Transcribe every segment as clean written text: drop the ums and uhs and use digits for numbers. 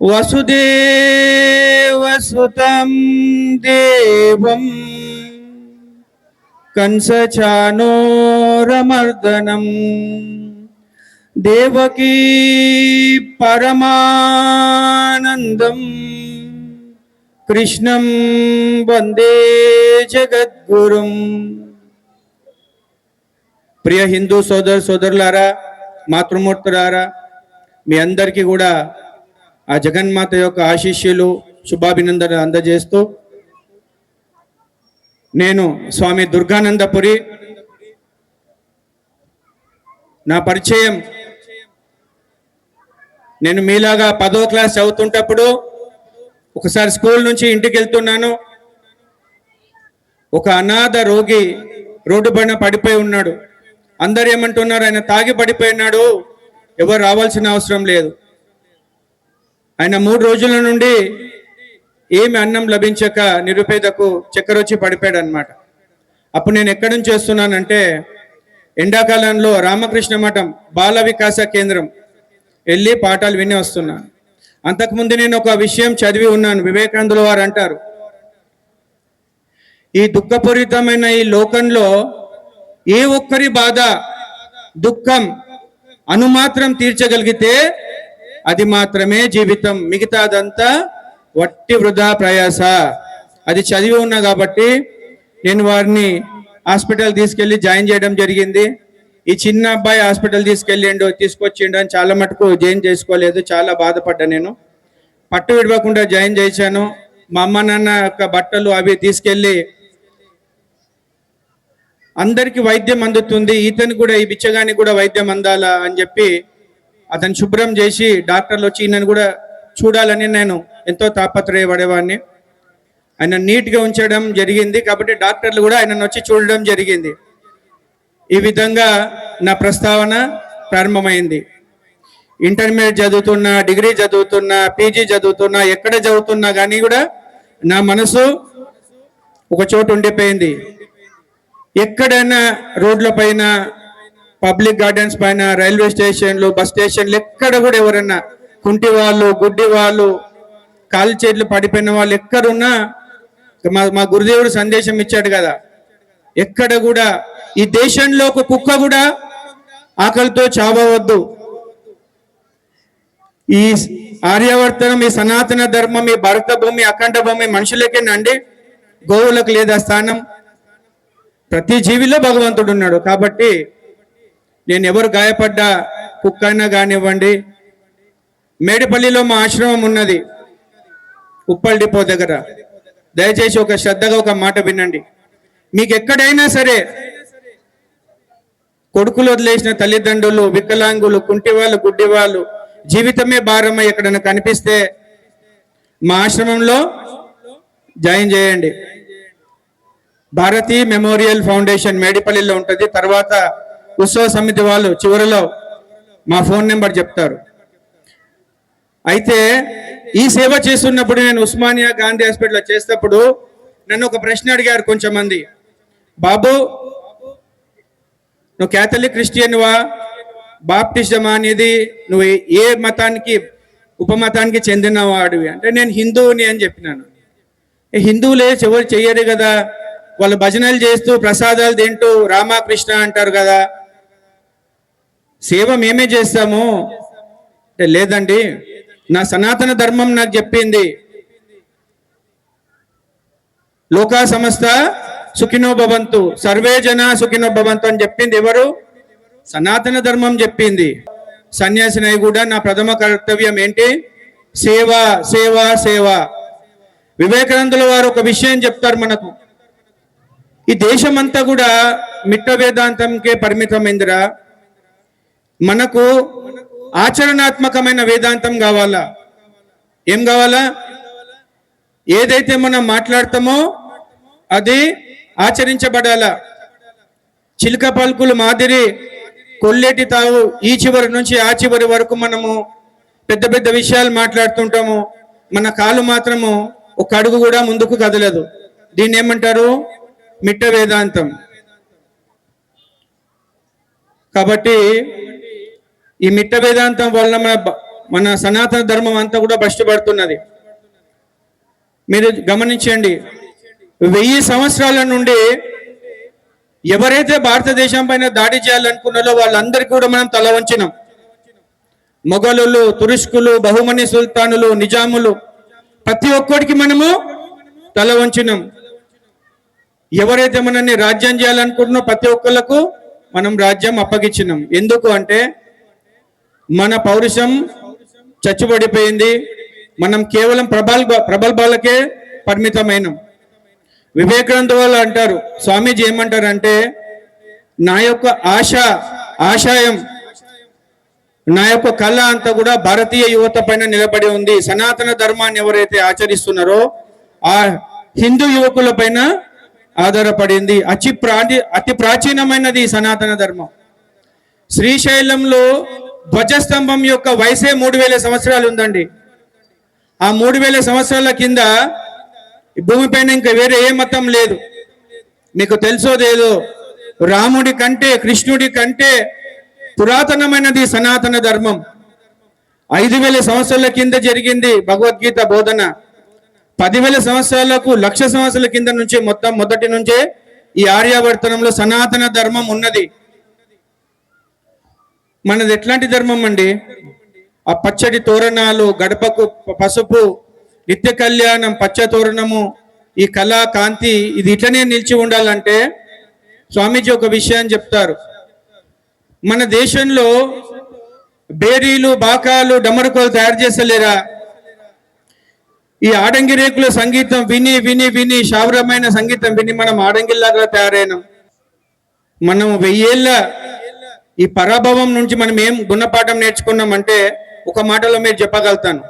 వసుదేవసుతం దేవం కంసచానోరమర్దనం దేవకీ పరమానందం కృష్ణం వందే జగద్గురుం. ప్రియ హిందూ సోదరులారా, మాతృమూర్తులారా, మీ అందరికీ కూడా ఆ జగన్మాత యొక్క ఆశీస్సులు, శుభాభినందనలు అందజేస్తూ, నేను స్వామి దుర్గానందపురి. నా పరిచయం, నేను మీలాగా 10వ క్లాస్ చదువుతుంటప్పుడు ఒకసారి స్కూల్ నుంచి ఇంటికి వెళ్తున్నాను. ఒక అనాథ రోగి రోడ్డు పైన పడిపోయి ఉన్నాడు. అందరు ఏమంటున్నారు, ఆయన తాగి పడిపోయినాడు, ఎవరు రావాల్సిన అవసరం లేదు. ఆయన 3 రోజుల నుండి ఏమి అన్నం లభించక నిరుపేదకు చక్కెర వచ్చి పడిపోయాడు అనమాట. అప్పుడు నేను ఎక్కడి నుంచి వస్తున్నానంటే, ఎండాకాలంలో రామకృష్ణ మఠం బాల వికాస కేంద్రం వెళ్ళి పాఠాలు విని వస్తున్నాను. అంతకుముందు నేను ఒక విషయం చదివి ఉన్నాను. వివేకానందుల వారు అంటారు, ఈ దుఃఖపూరితమైన ఈ లోకంలో ఏ ఒక్కరి బాధ, దుఃఖం అనుమాత్రం తీర్చగలిగితే అది మాత్రమే జీవితం, మిగతాదంతా వట్టి వృధా ప్రయాస. అది చదివి ఉన్నా కాబట్టి నేను వారిని హాస్పిటల్ తీసుకెళ్ళి జాయిన్ చేయడం జరిగింది. ఈ చిన్న అబ్బాయి హాస్పిటల్ తీసుకొచ్చిండు అని చాలా మటుకు జాయిన్ చేసుకోలేదు. చాలా బాధపడ్డా. నేను పట్టు విడవకుండా జాయిన్ చేశాను. మా అమ్మ నాన్న యొక్క బట్టలు అవి తీసుకెళ్ళి అందరికీ వైద్యం అందుతుంది, ఇతను కూడా, ఈ బిచ్చగానికి కూడా వైద్యం అందాలా అని చెప్పి అతను శుభ్రం చేసి డాక్టర్లు వచ్చి ఈయనను కూడా చూడాలని నేను ఎంతో తాపత్రయపడేవాడిని. ఆయన నీట్గా ఉంచడం జరిగింది కాబట్టి డాక్టర్లు కూడా ఆయనను వచ్చి చూడడం జరిగింది. ఈ విధంగా నా ప్రస్తావన ప్రారంభమైంది. ఇంటర్మీడియట్ చదువుతున్నా, డిగ్రీ చదువుతున్నా, పీజీ చదువుతున్నా, ఎక్కడ చదువుతున్నా కానీ కూడా నా మనసు ఒక చోటు ఉండిపోయింది. ఎక్కడైనా రోడ్ల పైన, పబ్లిక్ గార్డెన్స్ పైన, రైల్వే స్టేషన్లు, బస్ స్టేషన్లు, ఎక్కడ కూడా ఎవరన్నా కుంటి వాళ్ళు, గుడ్డి వాళ్ళు, కాలు చేతులు పడిపోయిన వాళ్ళు ఎక్కడున్నా మా గురుదేవుడు సందేశం ఇచ్చాడు కదా, ఎక్కడ కూడా ఈ దేశంలో ఒక కుక్క కూడా ఆకలితో చావవద్దు. ఈ ఆర్యవర్తనం, ఈ సనాతన ధర్మం, ఈ భారత భూమి, అఖండ భూమి మనుషులకేనండి, గోవులకు లేదా స్థానం. ప్రతి జీవిలో భగవంతుడు ఉన్నాడు. కాబట్టి నేను ఎవరు గాయపడ్డా, కుక్క అయినా కానివ్వండి. మేడిపల్లిలో మా ఆశ్రమం ఉన్నది, ఉప్పల్ డిపో దగ్గర. దయచేసి ఒక శ్రద్ధగా ఒక మాట వినండి. మీకు ఎక్కడైనా సరే కొడుకులు వదిలేసిన తల్లిదండ్రులు, వికలాంగులు, కుంటివాళ్ళు, గుడ్డివాళ్ళు, జీవితమే భారమై ఎక్కడైనా కనిపిస్తే మా ఆశ్రమంలో జాయిన్ చేయండి. భారతీ మెమోరియల్ ఫౌండేషన్ మేడిపల్లిలో ఉంటుంది. తర్వాత ఉత్సవ సమితి వాళ్ళు చివరిలో మా ఫోన్ నెంబర్ చెప్తారు. అయితే ఈ సేవ చేస్తున్నప్పుడు, నేను ఉస్మానియా గాంధీ హాస్పిటల్లో చేసేటప్పుడు నన్ను ఒక ప్రశ్న అడిగారు కొంచెమంది, బాబు నువ్వు క్యాథలిక్ క్రిస్టియన్వా, బాప్టిజమా అనేది, నువ్వు ఏ మతానికి, ఉపమతానికి చెందినవాడివి అంటే నేను హిందువుని అని చెప్పినాను. హిందువులే ఎవరు చెయ్యరు కదా, వాళ్ళు భజనలు చేస్తూ ప్రసాదాలు తింటూ రామకృష్ణ అంటారు కదా, సేవ మేమే చేస్తాము. లేదండి, నా సనాతన ధర్మం నాకు చెప్పింది లోకా సమస్త సుఖినో భవంతు, సర్వే జన సుఖినో భవంతు అని చెప్పింది ఎవరు? సనాతన ధర్మం చెప్పింది. సన్యాసినై కూడా నా ప్రథమ కర్తవ్యం ఏంటి? సేవ, సేవ, సేవ. వివేకానందుల వారు ఒక విషయం చెప్తారు మనకు, ఈ దేశమంతా కూడా మిట్ట వేదాంతంకే పరిమితమైందిరా, మనకు ఆచరణాత్మకమైన వేదాంతం కావాలా. ఏం కావాలా? ఏదైతే మనం మాట్లాడతామో అది ఆచరించబడాలా. చిలుక పలుకులు మాదిరి కొల్లేటి తావు ఈ చివరి నుంచి ఆ చివరి వరకు మనము పెద్ద పెద్ద విషయాలు మాట్లాడుతుంటాము, మన కాలు మాత్రము ఒక అడుగు కూడా ముందుకు కదలదు. దీన్ని ఏమంటారు? మిట్ట వేదాంతం. కాబట్టి ఈ మిట్ట వేదాంతం వలన మన మన సనాతన ధర్మం అంతా కూడా భ్రష్టుపడుతున్నది. మీరు గమనించండి, 1000 సంవత్సరాల నుండి ఎవరైతే భారతదేశం పైన దాడి చేయాలనుకున్నారో వాళ్ళందరికీ కూడా మనం తల వంచినాం. మొఘలులు, తురుష్కులు, బహుమని సుల్తానులు, నిజాములు, ప్రతి ఒక్కరికి మనము తల వంచినాం. ఎవరైతే మనల్ని రాజ్యం చేయాలనుకుంటున్నారో ప్రతి ఒక్కళ్ళకు మనం రాజ్యం అప్పగించినాం. ఎందుకు అంటే మన పౌరుషం చచ్చుబడిపోయింది. మనం కేవలం ప్రబల్భాలకే పరిమితమైనం. వివేకానంద వాళ్ళు అంటారు, స్వామీజీ ఏమంటారంటే, నా యొక్క ఆశయం, నా యొక్క కళ అంతా కూడా భారతీయ యువత పైన నిలబడి ఉంది. సనాతన ధర్మాన్ని ఎవరైతే ఆచరిస్తున్నారో ఆ హిందూ యువకుల పైన ఆధారపడింది. అతి ప్రాచీనమైనది సనాతన ధర్మం. శ్రీశైలంలో ధ్వజస్తంభం యొక్క వయసే 3000 సంవత్సరాలు ఉందండి. ఆ 3000 సంవత్సరాల కింద భూమిపైన ఇంకా వేరే ఏ మతం లేదు. మీకు తెలుసోదేదో, రాముడి కంటే, కృష్ణుడి కంటే పురాతనమైనది సనాతన ధర్మం. 5000 సంవత్సరాల కింద జరిగింది భగవద్గీత బోధన. 10,000 సంవత్సరాలకు, 1,00,000 సంవత్సరాల కింద నుంచి మొదటి నుంచే ఈ ఆర్యావర్తనంలో సనాతన ధర్మం ఉన్నది. మనది ఎట్లాంటి ధర్మం అండి? ఆ పచ్చడి తోరణాలు, గడపకు పసుపు, నిత్య కళ్యాణం, పచ్చ తోరణము, ఈ కళా కాంతి, ఇది ఇట్లనే నిలిచి ఉండాలంటే స్వామీజీ ఒక విషయాన్ని చెప్తారు. మన దేశంలో బేరీలు, బాకాలు, డమరుకోలు తయారు చేస్తలేరా? ఈ ఆడంగి రేకుల సంగీతం విని విని విని, శావరమైన సంగీతం విని మనం ఆడంగిల్లాగా తయారైనాం. మనం 1000 ఏళ్ళ ఈ పరాభవం నుంచి మనం ఏం గుణపాఠం నేర్చుకున్నామంటే ఒక మాటలో మీరు చెప్పగలుగుతాను.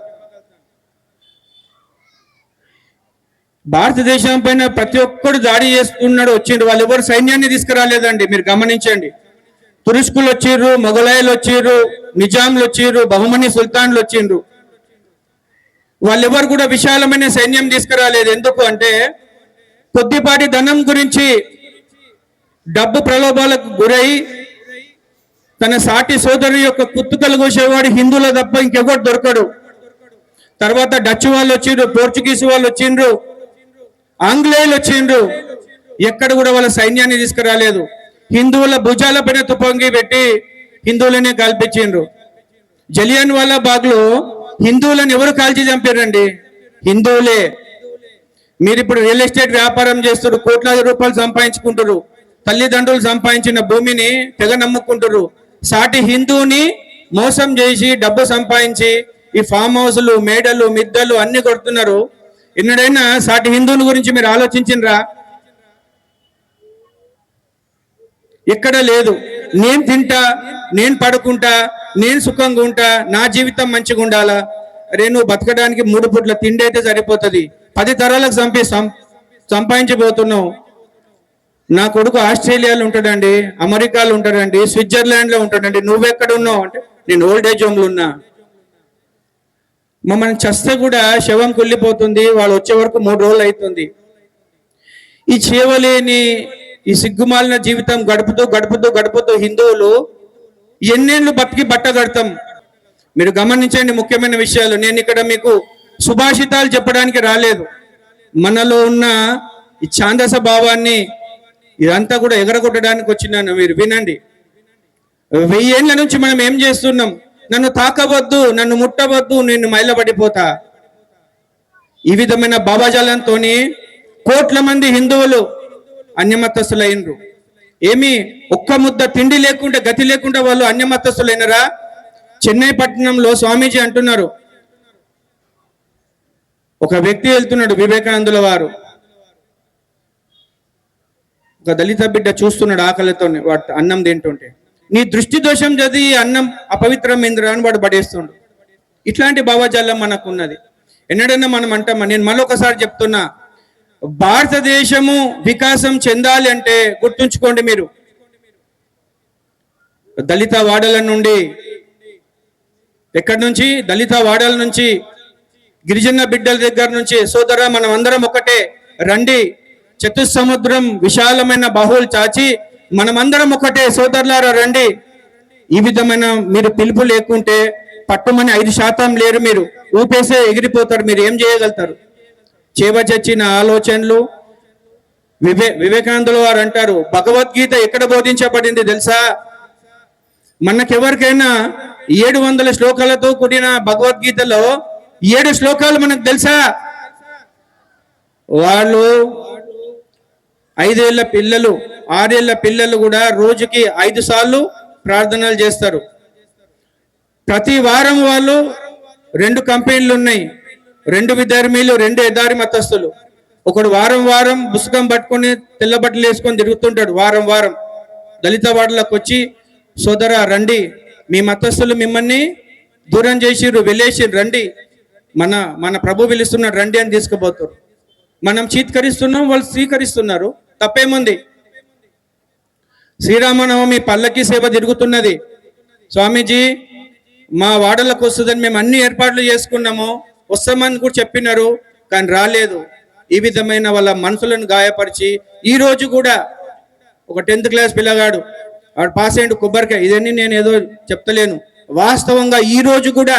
భారతదేశం పైన ప్రతి ఒక్కడు దాడి చేస్తున్నాడు, వచ్చిండు. వాళ్ళు ఎవరు సైన్యాన్ని తీసుకురాలేదండి. మీరు గమనించండి. తురుష్కులు వచ్చిర్రు, మొఘలాయలు వచ్చిర్రు, నిజాంలు వచ్చిర్రు, బహుమని సుల్తాన్లు వచ్చిండ్రు. వాళ్ళెవరు కూడా విశాలమైన సైన్యం తీసుకురాలేదు. ఎందుకు అంటే కొద్దిపాటి ధనం గురించి, డబ్బు ప్రలోభాలకు గురై తన సాటి సోదరు యొక్క కుత్తుకలు కోసేవాడు హిందువుల తప్ప ఇంకెవరు దొరకడు. తర్వాత డచ్ వాళ్ళు వచ్చిండ్రు, పోర్చుగీస్ వాళ్ళు వచ్చిండ్రు, ఆంగ్లేయులు వచ్చిండ్రు. ఎక్కడ కూడా వాళ్ళ సైన్యాన్ని తీసుకురాలేదు. హిందువుల భుజాల పైన తుపంగి పెట్టి హిందువులనే కాల్పించిండ్రు. జలియన్ వాలా బాగ్లో హిందువులను ఎవరు కాల్చి చంపారండి? హిందువులే. మీరు ఇప్పుడు రియల్ ఎస్టేట్ వ్యాపారం చేస్తారు, కోట్లాది రూపాయలు సంపాదించుకుంటారు, తల్లిదండ్రులు సంపాదించిన భూమిని తెగ నమ్ముకుంటారు. సాటి హిందువుని మోసం చేసి డబ్బు సంపాదించి ఈ ఫామ్ హౌస్లు, మేడలు, మిద్దలు అన్ని కొడుతున్నారు. ఎన్నడైనా సాటి హిందువుల గురించి మీరు ఆలోచించినరా? ఎక్కడ లేదు. నేను తింటా, నేను పడుకుంటా, నేను సుఖంగా ఉంటా, నా జీవితం మంచిగా ఉండాలా? అరే, నువ్వు బతకడానికి 3 పూట్ల తిండి అయితే సరిపోతుంది, 10 తరాలకు సంపాదించబోతున్నావు. నా కొడుకు ఆస్ట్రేలియాలో ఉంటాడండి, అమెరికాలో ఉంటాడండి, స్విట్జర్లాండ్లో ఉంటాడండి, నువ్వెక్కడ ఉన్నావు అంటే నేను ఓల్డ్ ఏజ్ హోమ్లో ఉన్నా. మమ్మల్ని చస్తే కూడా శవం కుళ్ళిపోతుంది, వాళ్ళు వచ్చే వరకు 3 రోజులు అవుతుంది. ఈ చేవలేని, ఈ సిగ్గుమాలిన జీవితం గడుపుతూ గడుపుతూ గడుపుతూ హిందువులు ఎన్నేళ్ళు బతికి బట్ట కడతాం. మీరు గమనించండి ముఖ్యమైన విషయాలు. నేను ఇక్కడ మీకు సుభాషితాలు చెప్పడానికి రాలేదు. మనలో ఉన్న ఈ ఛాందస భావాన్ని ఇదంతా కూడా ఎగరగొట్టడానికి వచ్చినాను. మీరు వినండి. 1000 ఏళ్ల నుంచి మనం ఏం చేస్తున్నాం? నన్ను తాకవద్దు, నన్ను ముట్టవద్దు, నేను మైలపడిపోతా. ఈ విధమైన భావజాలంతో కోట్ల మంది హిందువులు అన్యమతస్థులైనరు. ఏమి ఒక్క ముద్ద తిండి లేకుండా, గతి లేకుండా వాళ్ళు అన్యమతస్థులైనరా? చెన్నై పట్టణంలో స్వామీజీ అంటున్నారు, ఒక వ్యక్తి వెళ్తున్నాడు, వివేకానందుల వారు. ఒక దళిత బిడ్డ చూస్తున్నాడు ఆకలితో, వాడు అన్నం తింటుంటే, నీ దృష్టి దోషం చదివి అన్నం అపవిత్రమైందిరా అని వాడు పడేస్తుండు. ఇట్లాంటి భావజాలం మనకు ఉన్నది. ఎన్నడన్నా మనం అంటామా? నేను మరొకసారి చెప్తున్నా, భారతదేశము వికాసం చెందాలి అంటే గుర్తుంచుకోండి, మీరు దళిత వాడల నుండి, ఎక్కడి నుంచి? దళిత వాడల నుంచి, గిరిజన బిడ్డల దగ్గర నుంచి, సోదర మనం అందరం ఒకటే రండి, చతుస్సముద్రం విశాలమైన బాహువులు చాచి మనమందరం ఒకటే, సోదరులారా రండి. ఈ విధమైన మీరు పిలుపు లేకుంటే పట్టుమని 5% లేరు, మీరు ఊపేసే ఎగిరిపోతారు. మీరు ఏం చేయగలుగుతారు? చేవచచ్చిన ఆలోచనలు. వివేకానందుల వారు అంటారు, భగవద్గీత ఎక్కడ బోధించబడింది తెలుసా? మనకెవరికైనా 700 శ్లోకాలతో కూడిన భగవద్గీతలో 7 శ్లోకాలు మనకు తెలుసా? వాళ్ళు 5 ఏళ్ల పిల్లలు, 6 ఏళ్ల పిల్లలు కూడా రోజుకి 5 సార్లు ప్రార్థనలు చేస్తారు. ప్రతి వారం వాళ్ళు 2 కంపెనీలు ఉన్నాయి, 2 విధర్మీలు, 2 ఎదారి మతస్థులు. ఒకడు వారం వారం పుస్తకం పట్టుకొని తెల్ల బట్టలు వేసుకొని తిరుగుతుంటాడు. వారం వారం దళిత వాడలకు వచ్చి, సోదరా రండి, మీ మతస్థులు మిమ్మల్ని దూరం చేసిర్రు, వెళ్ళేసిర్రు, రండి, మన ప్రభు పిలుస్తున్నాడు, రండి అని తీసుకుపోతారు. మనం చీత్కరిస్తున్నాం, వాళ్ళు స్వీకరిస్తున్నారు. తప్పేముంది? శ్రీరామనవమి పల్లకి సేవ తిరుగుతున్నది. స్వామీజీ మా వాడలకు వస్తుందని మేము అన్ని ఏర్పాట్లు చేసుకున్నాము, వస్తామని కూడా చెప్పినారు, కానీ రాలేదు. ఈ విధమైన వాళ్ళ మనసులను గాయపరిచి, ఈ రోజు కూడా ఒక 10th క్లాస్ పిల్లగాడు, వాడు పాస్ అయ్యిండు, కొబ్బరికాయ, ఇదన్నీ నేను ఏదో చెప్తలేను, వాస్తవంగా ఈ రోజు కూడా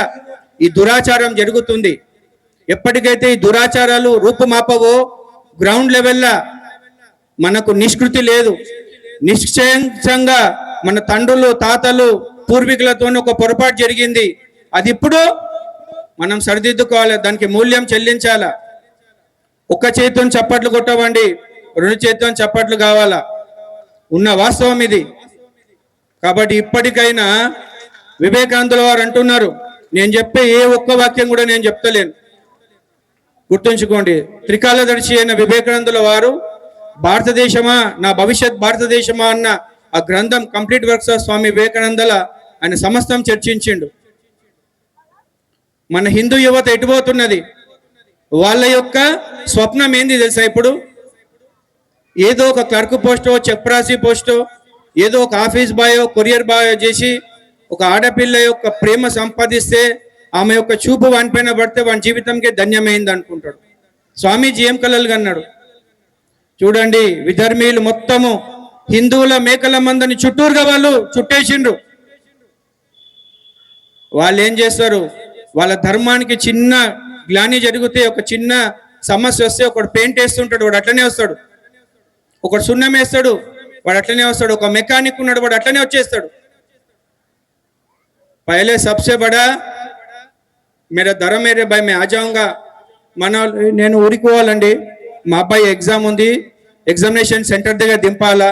ఈ దురాచారం జరుగుతుంది. ఎప్పటికైతే ఈ దురాచారాలు రూపుమాపవో, గ్రౌండ్ లెవెల్లా మనకు నిష్కృతి లేదు. నిశ్చయంగా మన తండ్రులు, తాతలు, పూర్వీకులతో ఒక పొరపాటు జరిగింది, అది ఇప్పుడు మనం సరిదిద్దుకోవాలి, దానికి మూల్యం చెల్లించాలా. ఒక్క చేతితో చప్పట్లు కొట్టవండి, 2 చేతితో చప్పట్లు కావాలా, ఉన్న వాస్తవం ఇది. కాబట్టి ఇప్పటికైనా వివేకానందుల వారు అంటున్నారు, నేను చెప్పే ఏ ఒక్క వాక్యం కూడా నేను చెప్తలేను, గుర్తుంచుకోండి. త్రికాలదర్శి అయిన వివేకానందుల వారు భారతదేశమా నా భవిష్యత్ భారతదేశమా అన్న ఆ గ్రంథం కంప్లీట్ వర్క్స్ ఆఫ్ స్వామి వివేకానందల ఆయన సమస్తం చర్చించిండు. మన హిందూ యువత ఎటుపోతున్నది? వాళ్ళ యొక్క స్వప్నం ఏంది తెలుసా? ఇప్పుడు ఏదో ఒక క్లర్క్ పోస్టో, చెప్రాసి పోస్టో, ఏదో ఒక ఆఫీస్ బాయో, కొరియర్ బాయో చేసి ఒక ఆడపిల్ల యొక్క ప్రేమ సంపాదిస్తే, ఆమె యొక్క చూపు వానిపైన పడితే వాని జీవితంకే ధన్యమైంది అనుకుంటాడు. స్వామీజీ ఏం కలలు కన్నాడు చూడండి. విధర్మీలు మొత్తము హిందువుల మేకల మందని చుట్టూరుగా వాళ్ళు చుట్టేసిండ్రు. వాళ్ళు ఏం చేస్తారు? వాళ్ళ ధర్మానికి చిన్న గ్లాని జరిగితే, ఒక చిన్న సమస్య వస్తే, ఒకడు పెయింట్ వేస్తుంటాడు, వాడు అట్లనే వస్తాడు. ఒకడు సున్నం వేస్తాడు, వాడు అట్లనే వస్తాడు. ఒక మెకానిక్ ఉన్నాడు, వాడు అట్లనే వచ్చేస్తాడు. పహలే సబ్సే బడా మేరా ధర్మ మేరే భాయ్ మే ఆ జాऊंगा. నేను ఊరికి పోవాలండి, మా అబ్బాయి ఎగ్జామ్ ఉంది, ఎగ్జామినేషన్ సెంటర్ దగ్గర దింపాలా.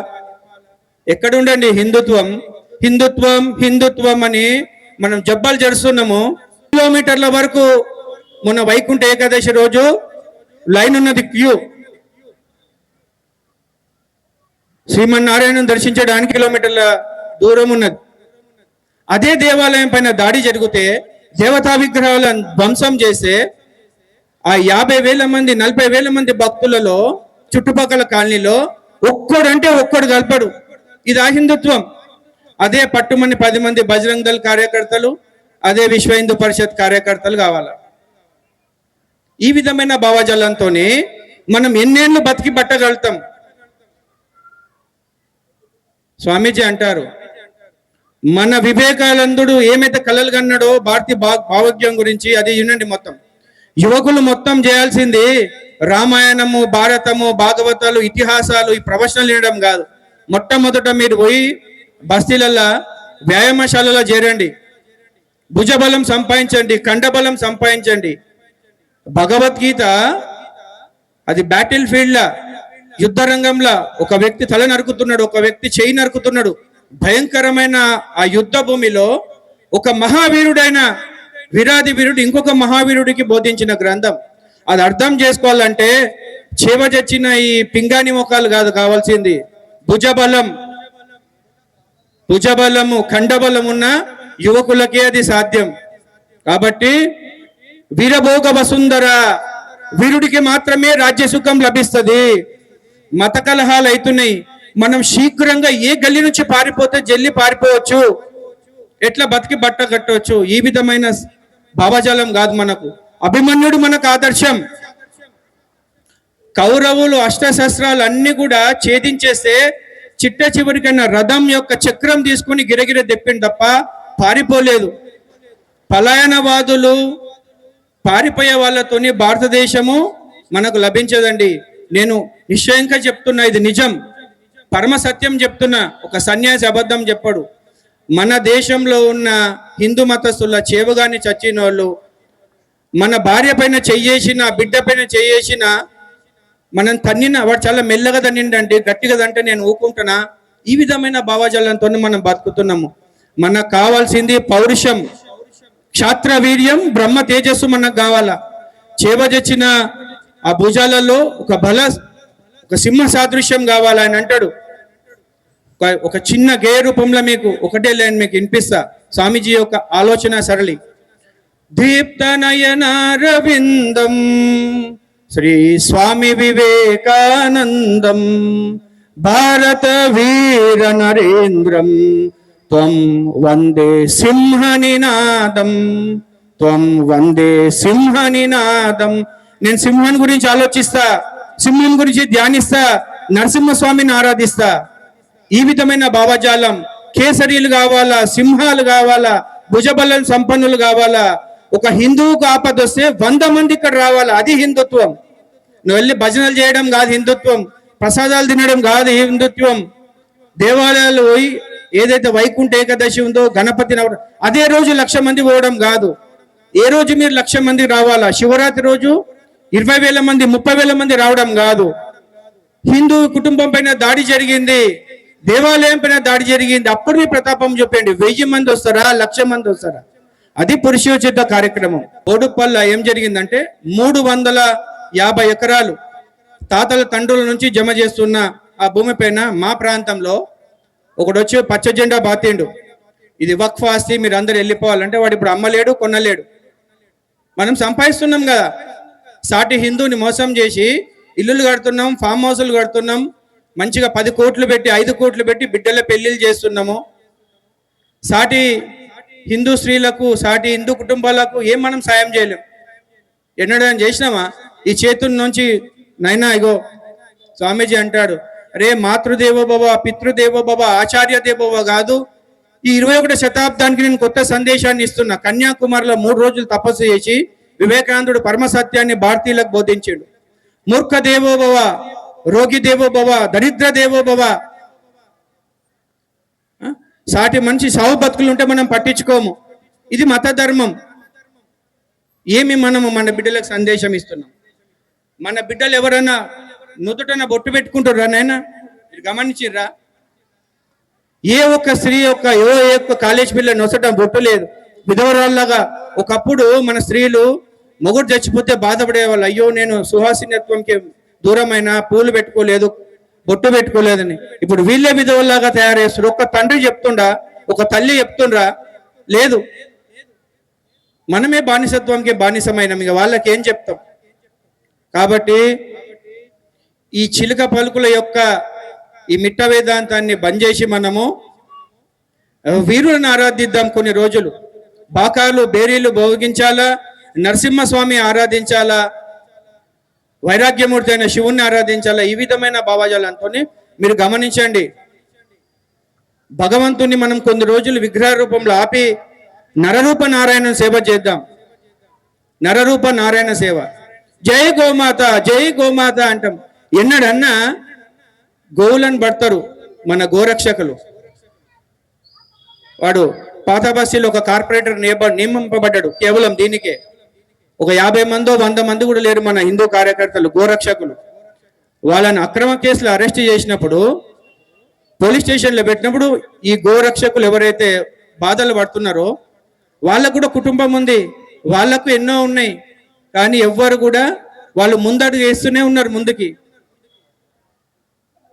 ఎక్కడుండండి హిందుత్వం? హిందుత్వం హిందుత్వం అని మనం జబ్బాలు జరుస్తున్నాము. కిలోమీటర్ల వరకు మొన్న వైకుంఠ ఏకాదశి రోజు లైన్ ఉన్నది, క్యూ. శ్రీమన్నారాయణను దర్శించడానికి కిలోమీటర్ల దూరం ఉన్నది. అదే దేవాలయం పైన దాడి జరిగితే, దేవతా విగ్రహాలను ధ్వంసం చేస్తే, ఆ 50,000 మంది 40,000 మంది భక్తులలో చుట్టుపక్కల కాలనీలో ఒక్కడంటే ఒక్కడు కలపడు. ఇది ఆ హిందుత్వం. అదే పట్టుమని 10 మంది బజరంగ్ దళ్ కార్యకర్తలు, అదే విశ్వ హిందూ పరిషత్ కార్యకర్తలు కావాలా. ఈ విధమైన భావజాలంతోనే మనం ఎన్నేళ్ళు బతికి పట్టగలుగుతాం. స్వామీజీ అంటారు, మన వివేకానందుడు ఏమైతే కలలు కన్నాడో భారతీయ భావోద్యం గురించి, అది వినండి. మొత్తం యువకులు మొత్తం చేయాల్సింది రామాయణము, భారతము, భాగవతాలు, ఇతిహాసాలు, ఈ ప్రవచనాలు వినడం కాదు. మొట్టమొదట మీరు పోయి బస్తీలల్లో వ్యాయామశాలలో చేరండి, భుజబలం సంపాదించండి, కండబలం సంపాదించండి. భగవద్గీత అది బ్యాటిల్ ఫీల్డ్, యుద్ధ రంగంలో ఒక వ్యక్తి తల నరుకుతున్నాడు, ఒక వ్యక్తి చేయి నరుకుతున్నాడు. భయంకరమైన ఆ యుద్ధ భూమిలో ఒక మహావీరుడైన వీరాది వీరుడు ఇంకొక మహావీరుడికి బోధించిన గ్రంథం. అది అర్థం చేసుకోవాలంటే చేవచచ్చిన ఈ పింగాణి మొక్కలు కాదు కావాల్సింది, భుజబలము, ఖండబలం ఉన్న యువకులకే అది సాధ్యం. కాబట్టి వీరభోగ వసుంధర, వీరుడికి మాత్రమే రాజ్య సుఖం లభిస్తుంది. మత కలహాలు అవుతున్నాయి, మనం శీఘ్రంగా ఏ గల్లీ నుంచి పారిపోతే జల్లి పారిపోవచ్చు, ఎట్లా బతికి బట్ట కట్టవచ్చు. ఈ విధమైన భావజాలం కాదు మనకు. అభిమన్యుడు మనకు ఆదర్శం. కౌరవులు అష్టశస్త్రాలు అన్ని కూడా ఛేదించేస్తే చిట్ట చివరికైనా రథం యొక్క చక్రం తీసుకుని గిరగిర తెప్పింది తప్ప పారిపోలేదు. పలాయనవాదులు పారిపోయే వాళ్ళతోని భారతదేశము మనకు లభించదండి. నేను నిశ్చయంగా చెప్తున్నా, ఇది నిజం, పరమ సత్యం చెప్తున్నా. ఒక సన్యాసి అబద్ధం చెప్పడు. మన దేశంలో ఉన్న హిందూ మతస్థుల చేవగాని చచ్చిన వాళ్ళు మన భార్య పైన చెయ్యేసిన, బిడ్డ పైన చెయ్యేసిన, మనం తన్నిన వాడు చాలా మెల్లగా తన్నిండండి, గట్టిగా దంటే నేను ఊకుంటున్నా. ఈ విధమైన భావజాలంతో మనం బతుకుతున్నాము. మనకు కావాల్సింది పౌరుషం, క్షాత్ర వీర్యం, బ్రహ్మ తేజస్సు మనకు కావాలా. చేవజచ్చిన ఆ భుజాలలో ఒక సింహ సాదృశ్యం కావాలా అని అంటాడు. ఒక చిన్న గేయ రూపంలో మీకు ఒకటే లైన్ మీకు వినిపిస్తా, స్వామీజీ యొక్క ఆలోచన సరళి. దీప్త నయనారవిందం శ్రీ స్వామి వివేకానందం భారత వీర నరేంద్రం త్వం వందే సింహనినాదం, త్వం వందే సింహనినాదం. నేను సింహాన్ని గురించి ఆలోచిస్తా, సింహం గురించి ధ్యానిస్తా, నరసింహస్వామిని ఆరాధిస్తా. ఈ విధమైన భావజాలం. కేసరీలు కావాలా, సింహాలు కావాలా, భుజబలం సంపన్నులు కావాలా. ఒక హిందువుకు ఆపదొస్తే 100 మంది ఇక్కడ రావాలా. అది హిందుత్వం. నువ్వు వెళ్ళి భజనలు చేయడం కాదు హిందుత్వం, ప్రసాదాలు తినడం కాదు హిందుత్వం. దేవాలయాలు పోయి ఏదైతే వైకుంఠ ఏకాదశి ఉందో, గణపతి అదే రోజు 1,00,000 మంది పోవడం కాదు. ఏ రోజు మీరు 1,00,000 మంది రావాలా? శివరాత్రి రోజు 20,000 మంది, 30,000 మంది రావడం కాదు. హిందూ కుటుంబం పైన దాడి జరిగింది, దేవాలయం పైన దాడి జరిగింది, అప్పుడు మీ ప్రతాపం చెప్పండి. 1000 మంది వస్తారా, 1,00,000 మంది వస్తారా? అది పురుషోచిత కార్యక్రమం. బోడుపల్ల ఏం జరిగిందంటే 350 ఎకరాలు తాతల తండ్రుల నుంచి జమ చేస్తున్న ఆ భూమి పైన మా ప్రాంతంలో ఒకడు వచ్చి పచ్చ జెండా బాతిండు. ఇది వక్ఫ్ ఆస్తి, మీరు అందరు వెళ్ళిపోవాలంటే వాడు ఇప్పుడు అమ్మలేడు, కొనలేడు. మనం సంపాదిస్తున్నాం కదా, సాటి హిందూని మోసం చేసి ఇల్లులు కడుతున్నాం, ఫామ్ హౌస్లు కడుతున్నాం, మంచిగా 10 కోట్లు పెట్టి 5 కోట్లు పెట్టి బిడ్డల పెళ్లిళ్ళు చేస్తున్నాము. సాటి హిందూ స్త్రీలకు, సాటి హిందూ కుటుంబాలకు ఏం మనం సాయం చేయలేం. ఎన్నడని చేసినామా? ఈ చేతుల నుంచి నైనా ఇగో స్వామీజీ అంటాడు, రే మాతృదేవో భవ, పితృదేవో భవ, ఆచార్య దేవోభవ కాదు. ఈ 21వ శతాబ్దానికి నేను కొత్త సందేశాన్ని ఇస్తున్నా. కన్యాకుమారిలో 3 రోజులు తపస్సు చేసి వివేకానందుడు పరమ సత్యాన్ని భారతీయులకు బోధించాడు. మూర్ఖ దేవో భవ, రోగి దేవో భవ, దరిద్ర దేవో భవ. సాటి మనిషి సావు బతుకులు ఉంటే మనం పట్టించుకోము. ఇది మత ధర్మం. ఏమి మనము మన బిడ్డలకు సందేశం ఇస్తున్నాం? మన బిడ్డలు ఎవరైనా నుదుటన బొట్టు పెట్టుకుంటారా? నాయన మీరు గమనించిర్రా? ఏ ఒక్క స్త్రీ ఏ ఒక్క కాలేజ్ పిల్ల నొసట బొట్టు లేదు. విధవరాల్లాగా ఒకప్పుడు మన స్త్రీలు మొగుడు చచ్చిపోతే బాధపడేవాళ్ళు. అయ్యో నేను సుహాసినత్వంకి దూరమైన, పూలు పెట్టుకోలేదు, బొట్టు పెట్టుకోలేదని. ఇప్పుడు వీళ్ళే విధవల్లాగా తయారు చేస్తారు. ఒక్క తండ్రి చెప్తుండా, ఒక తల్లి చెప్తుండ్రా? లేదు. మనమే బానిసత్వంకి బానిసమైన ఇక వాళ్ళకి ఏం చెప్తాం? కాబట్టి ఈ చిలుక పలుకుల యొక్క ఈ మిట్ట వేదాంతాన్ని బంద్ చేసి మనము వీరులను ఆరాధిద్దాం. కొన్ని రోజులు బాకాలు బేరీలు భోగించాలా, నరసింహస్వామి ఆరాధించాలా, వైరాగ్యమూర్తి అయిన శివుణ్ణి ఆరాధించాలా. ఈ విధమైన భావజాలంతో మీరు గమనించండి. భగవంతుని మనం కొన్ని రోజులు విగ్రహ రూపంలో ఆపి నరరూప నారాయణ సేవ చేద్దాం. నరరూప నారాయణ సేవ. జై గోమాత, జై గోమాత అంటాం. ఎన్నడన్నా గోవులను పడతారు మన గోరక్షకులు. వాడు పాత బస్తీలో ఒక కార్పొరేటర్ నియమింపబడ్డాడు కేవలం దీనికే. ఒక 50 మందో 100 మంది కూడా లేరు మన హిందూ కార్యకర్తలు, గోరక్షకులు. వాళ్ళని అక్రమ కేసులు అరెస్ట్ చేసినప్పుడు, పోలీస్ స్టేషన్లో పెట్టినప్పుడు ఈ గోరక్షకులు ఎవరైతే బాధలు పడుతున్నారో వాళ్ళకు కూడా కుటుంబం ఉంది, వాళ్ళకు ఎన్నో ఉన్నాయి. కానీ ఎవ్వరు కూడా వాళ్ళు ముందడుగు వేస్తూనే ఉన్నారు ముందుకి.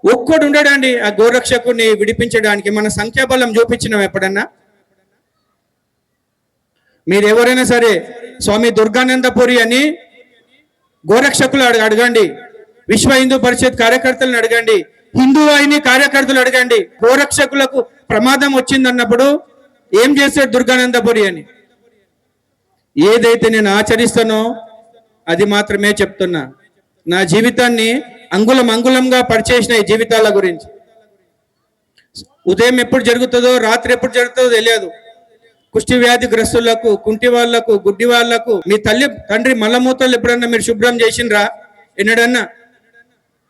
ఒక్కడు ఉండడండి ఆ గోరక్షకుని విడిపించడానికి. మన సంఖ్యాబలం చూపించినాం ఎప్పుడన్నా? మీరు ఎవరైనా సరే స్వామి దుర్గానందపురి అని గోరక్షకులు అడగండి, విశ్వ హిందూ పరిషత్ కార్యకర్తలను అడగండి, హిందూ వాహిని కార్యకర్తలు అడగండి. గోరక్షకులకు ప్రమాదం వచ్చిందన్నప్పుడు ఏం చేశాడు దుర్గానందపురి అని. ఏదైతే నేను ఆచరిస్తానో అది మాత్రమే చెప్తున్నా. నా జీవితాన్ని అంగుళంగా పరిచేసిన ఈ జీవితాల గురించి. ఉదయం ఎప్పుడు జరుగుతుందో, రాత్రి ఎప్పుడు జరుగుతుందో తెలియదు. కుష్టి వ్యాధిగ్రస్తులకు, కుంటి వాళ్లకు, గుడ్డి వాళ్లకు మీ తండ్రి మల్లమూత్రాలు ఎప్పుడన్నా మీరు శుభ్రం చేసిండ్రా? ఎన్నడన్నా?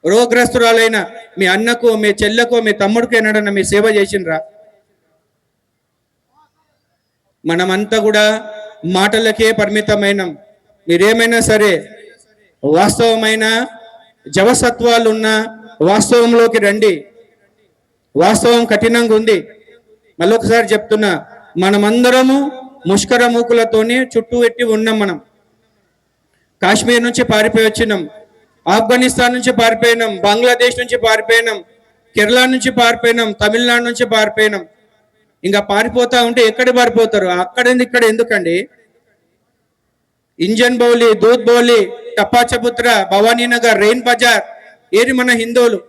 రోగగ్రస్తురాలైన మీ అన్నకు, మీ చెల్లెకు, మీ తమ్ముడికి ఎన్నడన్నా మీ సేవ చేసిండ్రా? మనమంతా కూడా మాటలకే పరిమితమైనం. మీరేమైనా సరే వాస్తవమైన జవసత్వాలున్న వాస్తవంలోకి రండి. వాస్తవం కఠినంగా ఉంది. మళ్ళొకసారి చెప్తున్నా, మనమందరము ముష్కర మూకులతోనే చుట్టూ ఎట్టి ఉన్నాం. మనం కాశ్మీర్ నుంచి పారిపోయి వచ్చినాం, ఆఫ్ఘనిస్తాన్ నుంచి పారిపోయినాం, బంగ్లాదేశ్ నుంచి పారిపోయినాం, కేరళ నుంచి పారిపోయినాం, తమిళనాడు నుంచి పారిపోయినాం. ఇంకా పారిపోతా ఉంటే ఎక్కడ పారిపోతారు? ఇక్కడ ఎందుకండి? ఇంజన్ బౌలి, దూద్ బౌలి, టపాచపుత్ర, భవానీనగర్, రెయిన్ బజార్ ఏరి మన హిందువులు.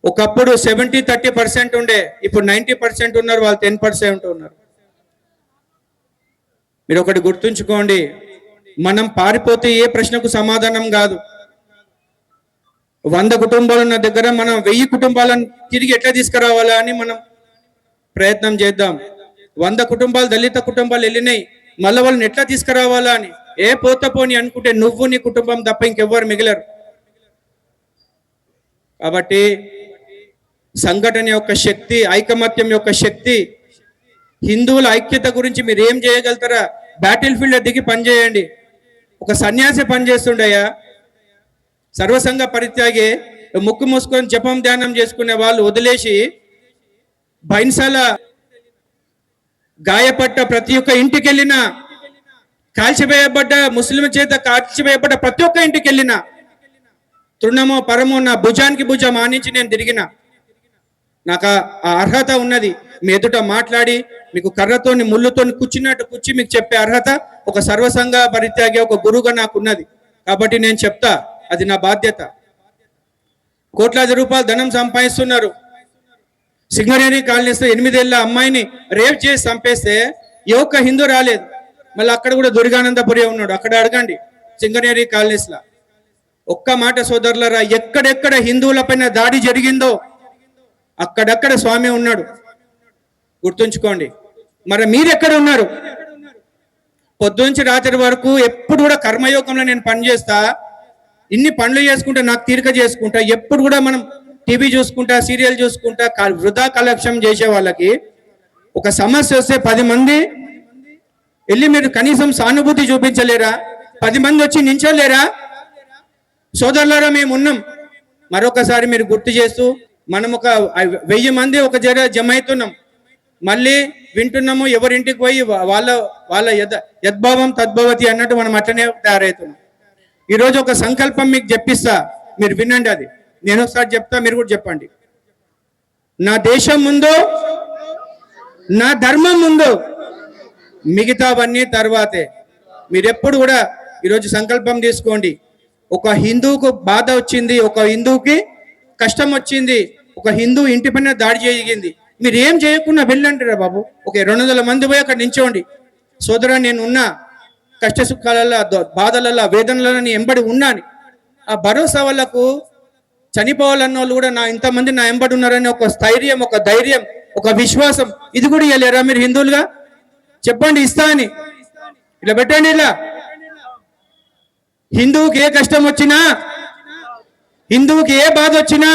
ఒకప్పుడు 70-30% ఉండే, ఇప్పుడు 90% ఉన్నారు. వాళ్ళు 10% ఉన్నారు. మీరు ఒకటి గుర్తుంచుకోండి, మనం పారిపోతే ఏ ప్రశ్నకు సమాధానం కాదు. 100 కుటుంబాలు ఉన్న దగ్గర మనం 1000 కుటుంబాలను తిరిగి ఎట్లా తీసుకురావాలా అని మనం ప్రయత్నం చేద్దాం. 100 కుటుంబాలు దళిత కుటుంబాలు వెళ్ళినాయి, మళ్ళీ వాళ్ళని ఎట్లా తీసుకురావాలా అని ఏ పోని అనుకుంటే నువ్వు నీ కుటుంబం తప్ప ఇంకెవ్వరు మిగిలరు. కాబట్టి సంఘటన యొక్క శక్తి, ఐకమత్యం యొక్క శక్తి, హిందువుల ఐక్యత గురించి మీరు ఏం చేయగలుగుతారా? బ్యాటిల్ ఫీల్డ్ దిగి పనిచేయండి. ఒక సన్యాసి పనిచేస్తుండయా, సర్వసంగ పరిత్యాగి, ముక్కు మూసుకొని జపం ధ్యానం చేసుకునే వాళ్ళు వదిలేసి బైన్సాల గాయపడ్డ ప్రతి ఒక్క ఇంటికి వెళ్ళినా, కాల్చివేయబడ్డ ముస్లిం చేత కాల్చివేయబడ్డ ప్రతి ఒక్క ఇంటికి వెళ్ళినా, తృణమో పరమో నా భుజానికి భుజం ఆనించి నేను తిరిగిన. నాకు ఆ అర్హత ఉన్నది. మీ ఎదుట మాట్లాడి మీకు కర్రతోని ముళ్ళుతోని కూర్చున్నట్టు కూర్చి మీకు చెప్పే అర్హత ఒక సర్వసంగ పరిత్యాగి, ఒక గురువుగా నాకు ఉన్నది. కాబట్టి నేను చెప్తా, అది నా బాధ్యత. కోట్లాది రూపాయలు ధనం సంపాదిస్తున్నారు. సింగరేణి కాలనీస్లో 8 ఏళ్ల అమ్మాయిని రేప్ చేసి చంపేస్తే ఏ ఒక్క హిందూ రాలేదు. మళ్ళీ అక్కడ కూడా దుర్గానందపురి ఉన్నాడు. అక్కడ అడగండి సింగరేణి కాలనీస్లో. ఒక్క మాట సోదరులరా, ఎక్కడెక్కడ హిందువుల పైన దాడి జరిగిందో అక్కడక్కడ స్వామి ఉన్నాడు. గుర్తుంచుకోండి. మరి మీరెక్కడ ఉన్నారు? పొద్దునుంచి రాత్రి వరకు ఎప్పుడు కూడా కర్మయోగంలో నేను పని చేస్తా, ఇన్ని పనులు చేసుకుంటా, నాకు తీరిక చేసుకుంటా. ఎప్పుడు కూడా మనం టీవీ చూసుకుంటా, సీరియల్ చూసుకుంటా, వృధా కలెక్షన్ చేసే వాళ్ళకి ఒక సమస్య వస్తే 10 మంది వెళ్ళి మీరు కనీసం సానుభూతి చూపించలేరా? 10 మంది వచ్చి నించోలేరా? సోదరులారా, మేము ఉన్నాం. మరొకసారి మీరు గుర్తు చేస్తూ, మనం ఒక 1000 మంది ఒక జమ అవుతున్నాం. మళ్ళీ వింటున్నాము, ఎవరింటికి పోయి వాళ్ళ యద్భావం తద్భవతి అన్నట్టు మనం అట్లనే తయారవుతున్నాం. ఈరోజు ఒక సంకల్పం మీకు చెప్పిస్తా, మీరు వినండి. అది నేను ఒకసారి చెప్తా, మీరు కూడా చెప్పండి. నా దేశం ముందు, నా ధర్మం ముందు, మిగతావన్నీ తర్వాతే. మీరెప్పుడు కూడా ఈరోజు సంకల్పం తీసుకోండి. ఒక హిందువుకు బాధ వచ్చింది, ఒక హిందువుకి కష్టం వచ్చింది, ఒక హిందూ ఇంటి పైన దాడి జరిగింది, మీరు ఏం చేయకుండా వెళ్ళండి రా బాబు. ఒక 200 మంది పోయి అక్కడ నించోండి. సోదరా, నేను ఉన్నా, కష్ట సుఖాలలో, బాధలలో, వేదనలలో నేను ఎంబడి ఉన్నాను. ఆ భరోసా వాళ్ళకు చనిపోవాలన్న వాళ్ళు కూడా ఇంతమంది నా ఎంబడి ఉన్నారని ఒక స్థైర్యం, ఒక ధైర్యం, ఒక విశ్వాసం, ఇది కూడా ఇవ్వలేరా మీరు హిందువులుగా? చెప్పండి, ఇస్తా అని. ఇలా పెట్టండి. ఇలా హిందువుకి ఏ కష్టం వచ్చినా, హిందువుకి ఏ బాధ వచ్చినా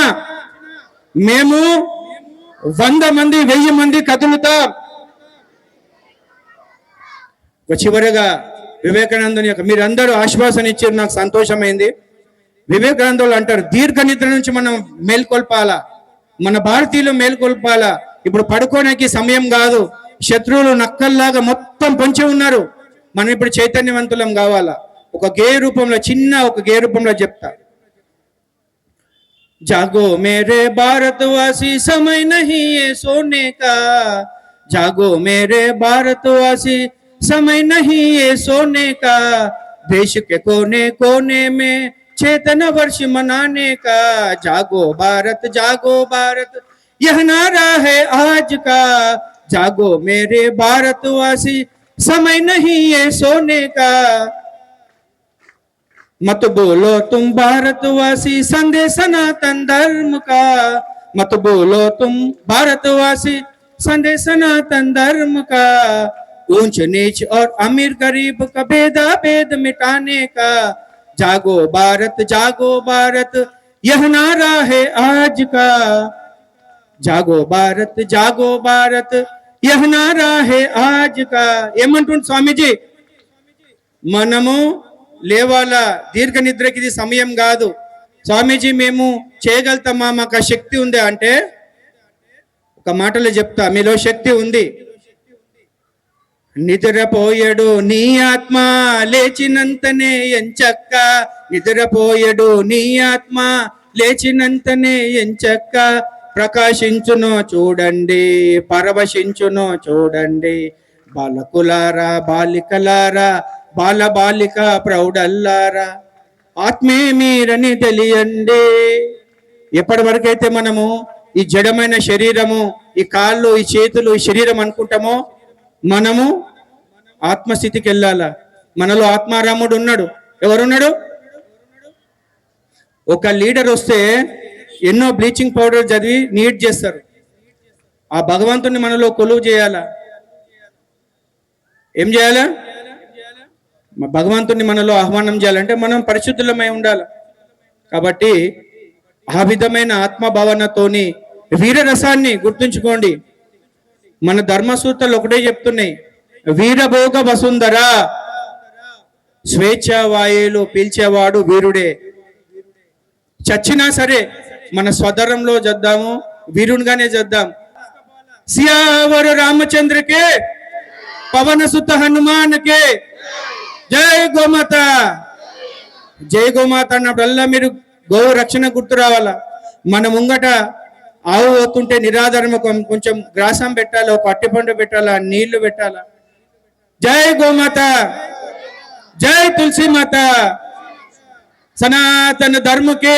మేము 100 మంది 1000 మంది కదులుతాం. చివరిగా వివేకానందుని యొక్క మీరందరూ ఆశ్వాసన ఇచ్చారు, నాకు సంతోషమైంది. వివేకానందులు అంటారు, దీర్ఘ నిద్ర నుంచి మనం మేల్కొల్పాలా, మన భారతీయులు మేల్కొల్పాలా. ఇప్పుడు పడుకోడానికి సమయం కాదు. శత్రువులు నక్కల్లాగా మొత్తం పొంచి ఉన్నారు. మనం ఇప్పుడు చైతన్యవంతులం కావాలా. ఒక గేయ రూపంలో, చిన్న ఒక గేయ రూపంలో చెప్తా. जागो मेरे भारतवासी, समय नहीं ये सोने का. जागो मेरे भारतवासी, समय नहीं ये सोने का. देश के कोने कोने में चेतना वर्ष मनाने का. जागो भारत, यह नारा है आज का. जागो मेरे भारतवासी, समय नहीं ये सोने का. मत बोलो तुम भारतवासी, संदेश सनातन धर्म का. मत बोलो तुम भारतवासी, संदेश सनातन धर्म का, ऊंच नीच और अमीर गरीब का भेदा भेद मिटाने का। जागो भारत यह नारा है आज का। जागो भारत यह नारा है आज का। ఏమంటుంది స్వామీజీ, మనము లేవాలా, దీర్ఘ నిద్రకి ఇది సమయం కాదు. స్వామీజీ మేము చేయగలుగుతామా, మాకు ఆ శక్తి ఉందా అంటే ఒక మాటలో చెప్తా, మీలో శక్తి ఉంది. నిద్రపోయడు నీ ఆత్మ లేచినంతనే ఎంచక్క, నిద్రపోయడు నీ ఆత్మ లేచినంతనే ఎంచక్క. ప్రకాశించును చూడండి, పరవశించును చూడండి. బాలకులారా బాలికలారా, బాల బాలిక ప్రౌఢల్లారా, ఆత్మే మీరని తెలియండి. ఎప్పటి వరకైతే మనము ఈ జడమైన శరీరము, ఈ కాళ్ళు, ఈ చేతులు, ఈ శరీరం అనుకుంటామో మనము ఆత్మస్థితికి వెళ్ళాలా. మనలో ఆత్మారాముడు ఉన్నాడు. ఎవరున్నాడు? ఒక లీడర్ వస్తే ఎన్నో బ్లీచింగ్ పౌడర్ చదివి నీట్ చేస్తారు. ఆ భగవంతుని మనలో కొలువు చేయాలా. ఏం చేయాలా? భగవంతుని మనలో ఆహ్వానం చేయాలంటే మనం పరిశుద్ధులమై ఉండాలి. కాబట్టి ఆ విధమైన ఆత్మభావనతోని వీరరసాన్ని గుర్తుంచుకోండి. మన ధర్మసూత్రాలు ఒకటే చెప్తున్నాయి, వీరభోగ వసుంధర, స్వేచ్ఛ వాయువులు పీల్చేవాడు వీరుడే. చచ్చినా సరే మన స్వధరంలో చేద్దాము, వీరునిగానే చేద్దాం. సియావర రామచంద్రకే, పవన సుత హనుమాన్కే, జై గోమాత. జై గోమాత అన్నప్పుడల్లా మీరు గోవు రక్షణ గుర్తు రావాలా. మన ముంగట ఆవు పోతుంటే నిరాధారం కొంచెం గ్రాసం పెట్టాలి, ఒక అట్టిపండు పెట్టాలా, నీళ్లు పెట్టాలా. జై గోమాత, జై తులసి మాత, సనాతన ధర్మకే.